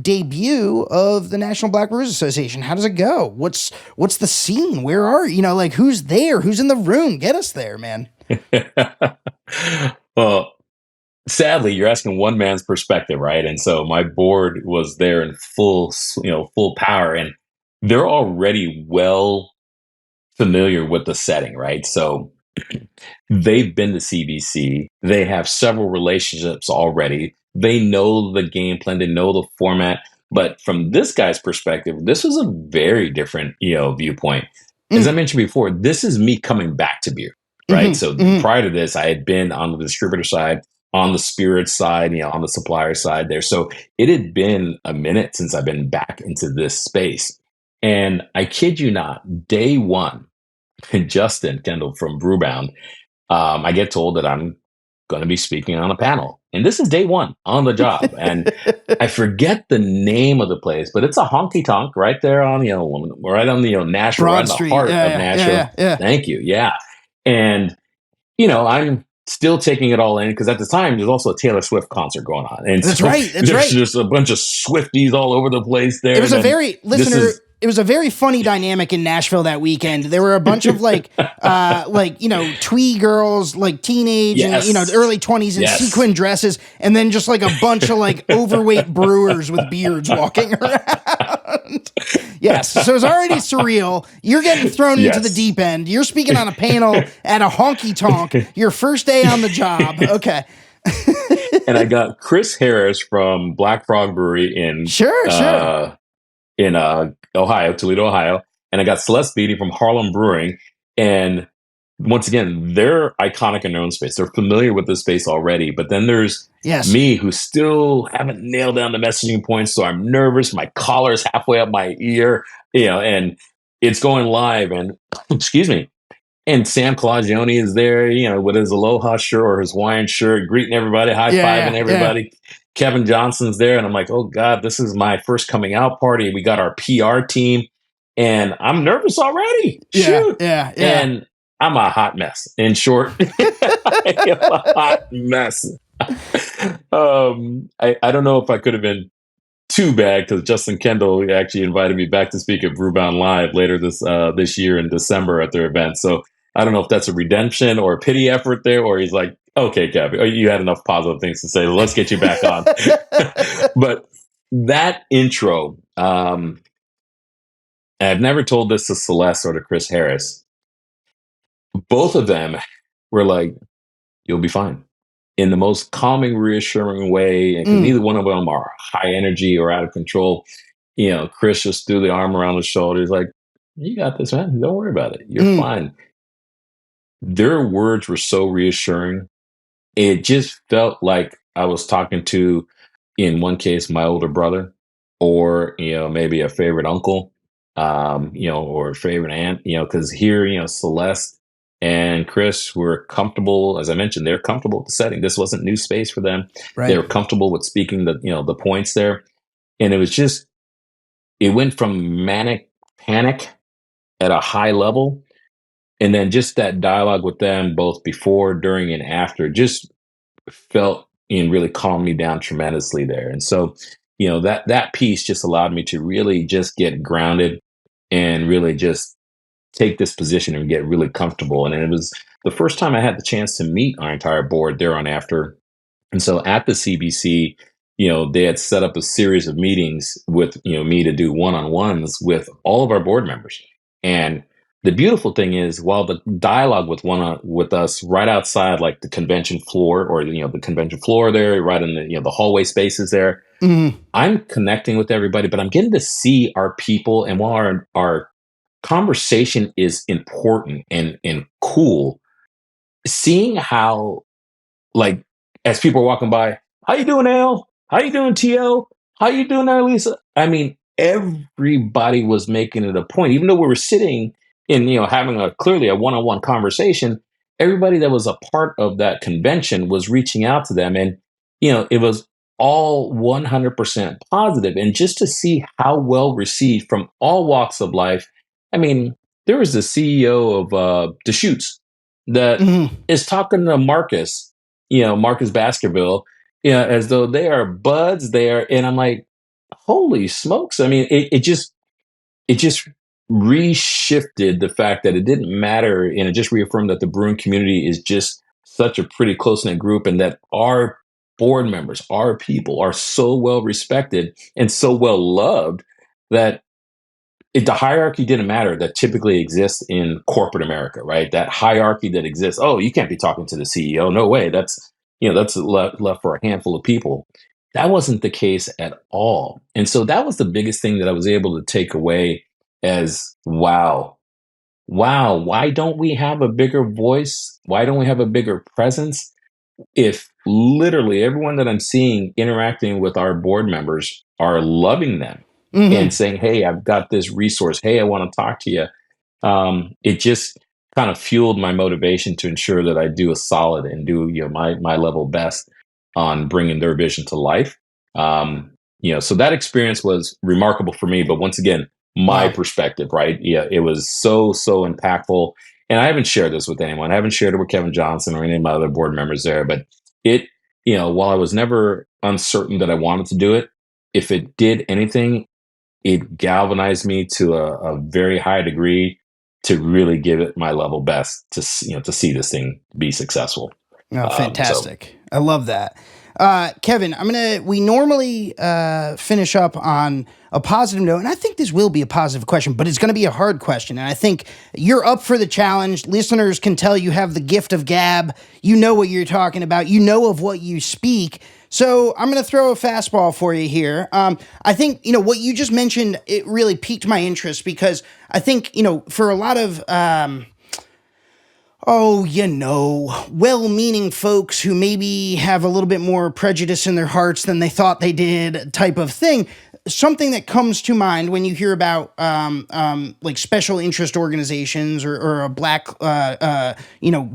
debut of the National Black Brewers Association. How does it go? What's the scene? Where are like who's there? Who's in the room? Get us there, man. Well, sadly, you're asking one man's perspective, right? And so my board was there in full power, and they're already well familiar with the setting, right? So they've been to CBC. They have several relationships already. They know the game plan. They know the format. But from this guy's perspective, this was a very different, viewpoint. As I Mm, mentioned before, this is me coming back to beer, right? mm-hmm, So mm-hmm. prior to this, I had been on the distributor side, on the spirit side, on the supplier side there. So it had been a minute since I've been back into this space. And I kid you not, day one, Justin Kendall from Brewbound, I get told that I'm going to be speaking on a panel. And this is day one on the job. And I forget the name of the place, but it's a honky tonk right there on, right on the, Nashville, right Broad in the Street. heart Yeah, of yeah, yeah, Nashville. yeah, yeah. Thank you. Yeah. And, I'm still taking it all in because at the time there's also a Taylor Swift concert going on. And That's so right. That's there's right. just a bunch of Swifties all over the place It there. was And a then very this listener. is, it was a very funny dynamic in Nashville that weekend. There were a bunch of twee girls, like teenage and Yes. early 20s in Yes. sequin dresses, and then just like a bunch of like overweight brewers with beards walking around. Yes, so it's already surreal. You're getting thrown into the deep end. You're speaking on a panel at a honky tonk. Your first day on the job. Okay. And I got Chris Harris from Black Frog Brewery in Ohio, Toledo, Ohio, and I got Celeste Beatty from Harlem Brewing. And once again, they're iconic in their own space. They're familiar with this space already. But then there's me, who still haven't nailed down the messaging points. So I'm nervous. My collar's halfway up my ear, and it's going live. And excuse me. And Sam Calagione is there, with his Aloha shirt or his Hawaiian shirt, greeting everybody, high-fiving everybody. Yeah. Kevin Johnson's there. And I'm like, oh, God, this is my first coming out party. We got our PR team. And I'm nervous already. Shoot. Yeah. And I'm a hot mess. In short, I am a hot mess. I don't know if I could have been too bad, because Justin Kendall actually invited me back to speak at Brewbound Live later this year in December at their event. So I don't know if that's a redemption or a pity effort there, or he's like, okay, Kev, you had enough positive things to say. Let's get you back on. But that intro, I've never told this to Celeste or to Chris Harris. Both of them were like, you'll be fine, in the most calming, reassuring way. And neither one of them are high energy or out of control. Chris just threw the arm around his shoulder. He's like, you got this, man. Don't worry about it. You're fine. Their words were so reassuring. It just felt like I was talking to, in one case, my older brother, or, maybe a favorite uncle, or a favorite aunt, because here, Celeste and Chris were comfortable. As I mentioned, they're comfortable with the setting. This wasn't new space for them. Right. They were comfortable with speaking the points there. And it went from manic panic at a high level. And then just that dialogue with them, both before, during, and after, just felt and really calmed me down tremendously there. And so, that piece just allowed me to really just get grounded and really just take this position and get really comfortable. And it was the first time I had the chance to meet our entire board there on after. And so at the CBC, they had set up a series of meetings with, me to do one-on-ones with all of our board members. And the beautiful thing is, while the dialogue with us right outside, like the convention floor, or the convention floor there, right in the hallway spaces there, I'm connecting with everybody, but I'm getting to see our people. And while our conversation is important and cool, seeing how, like, as people are walking by, how you doing, Al? How you doing, TL? How you doing there, Lisa? I mean, everybody was making it a point, even though we were sitting in, having clearly a one-on-one conversation. Everybody that was a part of that convention was reaching out to them, and it was all 100% positive. And just to see how well received from all walks of life. I mean, there was the CEO of Deschutes that is talking to Marcus Baskerville, as though they are buds there. And I'm like, holy smokes. I mean, it just reshifted the fact that it didn't matter. And it just reaffirmed that the brewing community is just such a pretty close-knit group, and that our board members, our people, are so well respected and so well loved that the hierarchy didn't matter that typically exists in corporate America, right? That hierarchy that exists. Oh, you can't be talking to the CEO. No way. That's left for a handful of people. That wasn't the case at all. And so that was the biggest thing that I was able to take away as, wow, why don't we have a bigger voice? Why don't we have a bigger presence? If literally everyone that I'm seeing interacting with our board members are loving them and saying, hey, I've got this resource. Hey, I want to talk to you. It just kind of fueled my motivation to ensure that I do a solid and do my level best on bringing their vision to life. So that experience was remarkable for me. But once again, my perspective, right? Yeah, it was so impactful. And I haven't shared this with anyone. I haven't shared it with Kevin Johnson or any of my other board members there. But while I was never uncertain that I wanted to do it, if it did anything, it galvanized me to a very high degree to really give it my level best to to see this thing be successful. Oh, So fantastic. I love that. Kevin, we normally finish up on a positive note, and I think this will be a positive question, but it's going to be a hard question. And I think you're up for the challenge. Listeners can tell you have the gift of gab. You know what you're talking about. You know of what you speak. So I'm going to throw a fastball for you here. I think, what you just mentioned, it really piqued my interest because I think, for a lot of, well-meaning folks who maybe have a little bit more prejudice in their hearts than they thought they did type of thing. Something that comes to mind when you hear about like special interest organizations or a black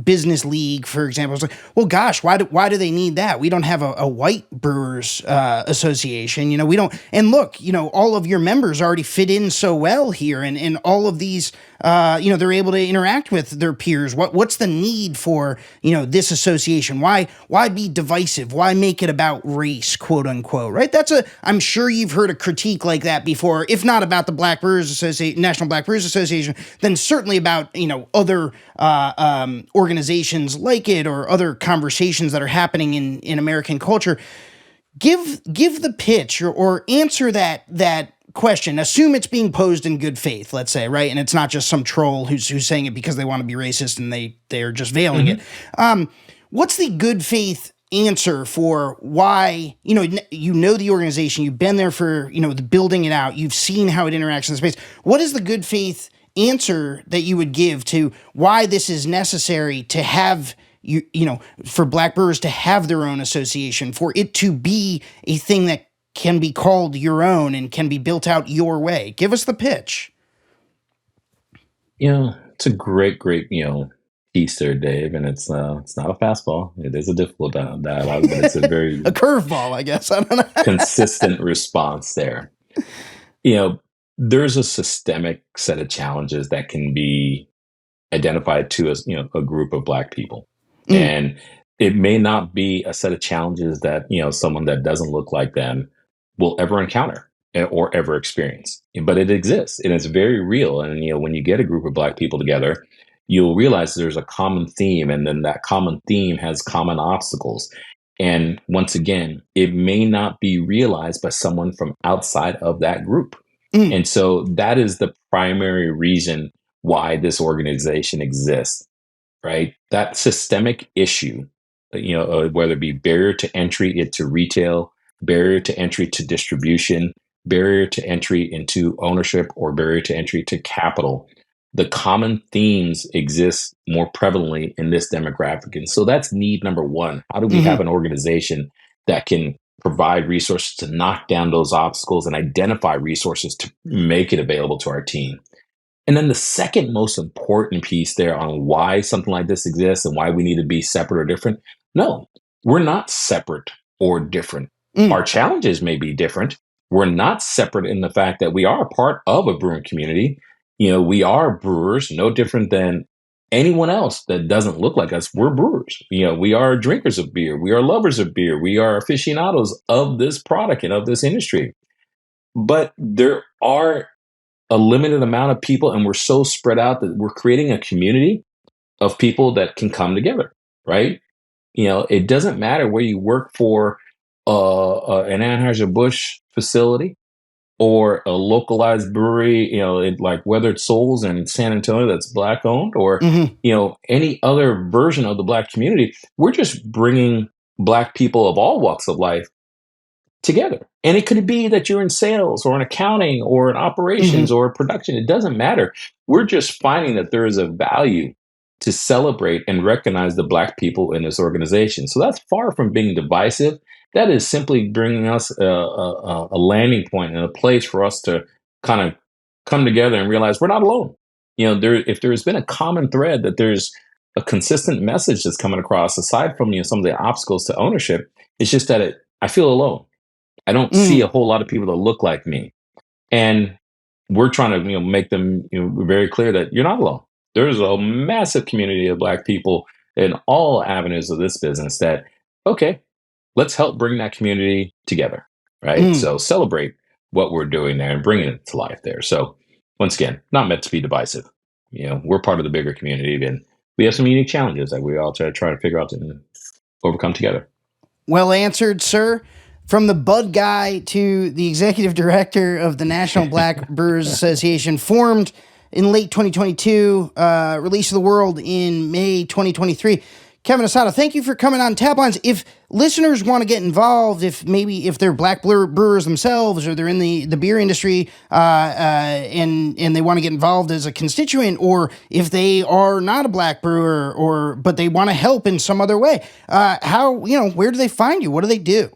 business league, for example. It's like, well, gosh, why do they need that? We don't have a white brewers association. We don't. And look, all of your members already fit in so well here, and all of these. They're able to interact with their peers. What's the need for, this association? Why be divisive? Why make it about race, quote unquote, right? I'm sure you've heard a critique like that before, if not about the Black Brewers Association, National Black Brewers Association, then certainly about, other organizations like it or other conversations that are happening in American culture. Give the pitch or answer that question. Assume it's being posed in good faith, let's say, right? And it's not just some troll who's saying it because they want to be racist and they're just veiling it. What's the good faith answer for why, the organization, you've been there for, building it out, you've seen how it interacts in the space. What is the good faith answer that you would give to why this is necessary to have for Black brewers to have their own association, for it to be a thing that can be called your own and can be built out your way? Give us the pitch. It's a great, piece there, Dave, and it's not a fastball. It is a difficult dialogue, but it's a very a curveball, I guess. I don't know. consistent response there. There's a systemic set of challenges that can be identified to as a group of Black people, and it may not be a set of challenges that someone that doesn't look like them will ever encounter or ever experience, but it exists and it's very real. And when you get a group of Black people together, you'll realize there's a common theme, and then that common theme has common obstacles. And once again, it may not be realized by someone from outside of that group. And so that is the primary reason why this organization exists, right? That systemic issue, whether it be barrier to entry into retail, barrier to entry to distribution, barrier to entry into ownership, or barrier to entry to capital. The common themes exist more prevalently in this demographic. And so that's need number one. How do we have an organization that can provide resources to knock down those obstacles and identify resources to make it available to our team? And then the second most important piece there on why something like this exists and why we need to be separate or different. No, we're not separate or different. Our challenges may be different. We're not separate in the fact that we are a part of a brewing community. We are brewers, no different than anyone else that doesn't look like us. We're brewers. We are drinkers of beer. We are lovers of beer. We are aficionados of this product and of this industry. But there are a limited amount of people, and we're so spread out that we're creating a community of people that can come together, right? It doesn't matter where you work for an Anheuser-Busch facility or a localized brewery, like whether it's Souls in San Antonio that's Black owned, or any other version of the Black community. We're just bringing Black people of all walks of life together. And it could be that you're in sales or in accounting or in operations or production. It doesn't matter. We're just finding that there is a value to celebrate and recognize the Black people in this organization. So that's far from being divisive. That is simply bringing us a landing point and a place for us to kind of come together and realize we're not alone. If there's been a common thread, that there's a consistent message that's coming across, aside from some of the obstacles to ownership, it's just that I feel alone. I don't see a whole lot of people that look like me. And we're trying to make them very clear that you're not alone. There's a massive community of Black people in all avenues of this business that, okay, let's help bring that community together, right? So celebrate what we're doing there and bringing it to life there. So once again, not meant to be divisive. We're part of the bigger community, and we have some unique challenges that we all try to figure out and overcome together. Well answered, sir. From the Bud guy to the executive director of the National Black Brewers Association, formed in late 2022, released to the world in May 2023. Kevin Asato, thank you for coming on Taplines. If listeners want to get involved, if they're black brewers themselves or they're in the beer industry and they want to get involved as a constituent, or if they are not a black brewer but they want to help in some other way, where do they find you? What do they do?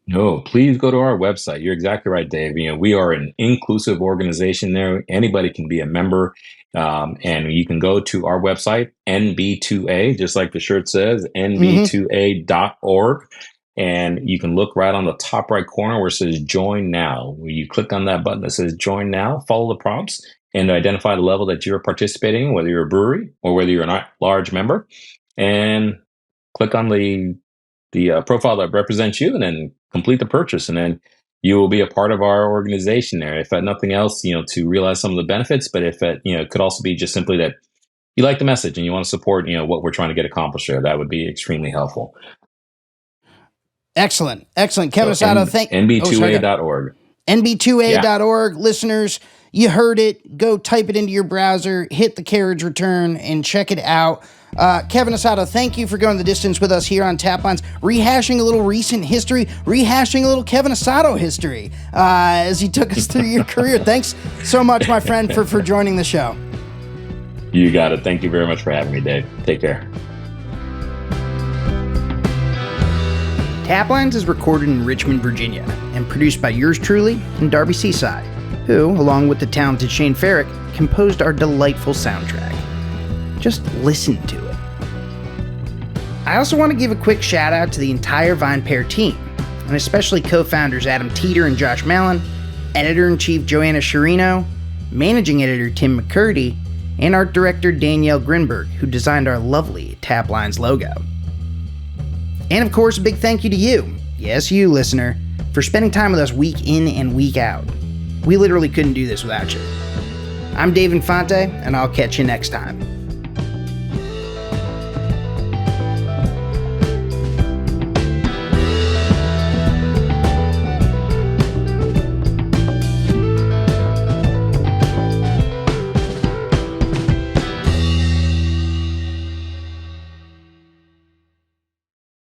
No, please go to our website. You're exactly right, Dave. We are an inclusive organization there. Anybody can be a member. And you can go to our website, NB2A, just like the shirt says, nb2a.org. And you can look right on the top right corner where it says Join Now. When you click on that button that says Join Now, follow the prompts and identify the level that you're participating in, whether you're a brewery or whether you're a large member. And click on the profile that represents you and then complete the purchase. And then you will be a part of our organization there. If nothing else, to realize some of the benefits, but if it could also be just simply that you like the message and you want to support, what we're trying to get accomplished there, that would be extremely helpful. Excellent. Kevin Asato, nb2a.org. nb2a.org. Yeah. Listeners, you heard it. Go type it into your browser, hit the carriage return, and check it out. Kevin Asato, thank you for going the distance with us here on Taplines, rehashing a little recent history, rehashing a little Kevin Asato history as he took us through your career. Thanks so much, my friend, for joining the show. You got it. Thank you very much for having me, Dave. Take care. Taplines is recorded in Richmond, Virginia, and produced by yours truly and Darby Seaside, who, along with the talented Shane Farrick, composed our delightful soundtrack. Just listen to it. I also want to give a quick shout out to the entire Vine Pair team, and especially co-founders Adam Teeter and Josh Mallon, editor-in-chief Joanna Sherino, managing editor Tim McCurdy, and art director Danielle Grinberg, who designed our lovely Taplines logo. And of course, a big thank you to you, yes, you listener, for spending time with us week in and week out. We literally couldn't do this without you. I'm Dave Infante, and I'll catch you next time.